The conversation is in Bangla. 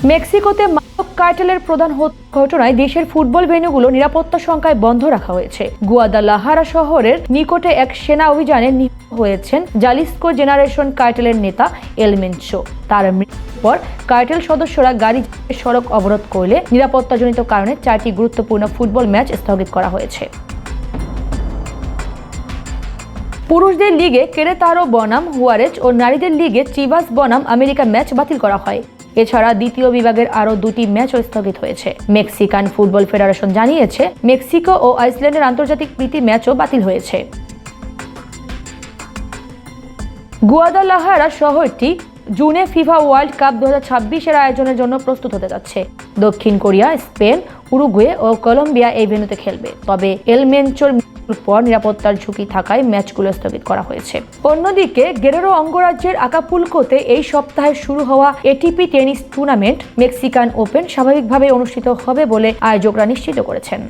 মেক্সিকোতে মাদক কার্টেলের প্রধান ঘটনায় দেশের ফুটবল ভেন্যুগুলো নিরাপত্তা শঙ্কায় বন্ধ রাখা হয়েছে। গুয়াদালাহারা শহরের নিকটে এক সেনা অভিযানে নিহত হয়েছেন জালিস্কো জেনারেশন কার্টেলের নেতা এল মেনচো। তার মৃত্যুর পর কার্টেল সদস্যরা গাড়ি সড়ক অবরোধ করলে নিরাপত্তাজনিত কারণে 4টি গুরুত্বপূর্ণ ফুটবল ম্যাচ স্থগিত করা হয়েছে। পুরুষদের লিগে কেরেতারো বনাম হুয়ারেজ ও নারীদের লিগে চিভাস বনাম আমেরিকা ম্যাচ বাতিল করা হয়। এছাড়া দ্বিতীয় বিভাগের আরও 2টি ম্যাচও স্থগিত হয়েছে। মেক্সিকান ফুটবল ফেডারেশন জানিয়েছে মেক্সিকো ও আইসল্যান্ডের আন্তর্জাতিক প্রীতি ম্যাচও বাতিল হয়েছে। গুয়াদালাহারা শহরটি জুনে ফিফা ওয়ার্ল্ড কাপ 2026 আয়োজনের জন্য প্রস্তুত হতে যাচ্ছে। দক্ষিণ কোরিয়া, স্পেন, উরুগুয়ে ও কলম্বিয়া এই ভেন্যুতে খেলবে। তবে এল মেনচোর পর নিরাপত্তার ঝুঁকি থাকায় ম্যাচগুলো স্থগিত করা হয়েছে। অন্যদিকে গেরেরো অঙ্গরাজ্যের আকাপুলকোতে এই সপ্তাহে শুরু হওয়া ATP tennis tournament Mexican open স্বাভাবিকভাবে অনুষ্ঠিত হবে বলে আয়োজকরা নিশ্চিত করেছেন।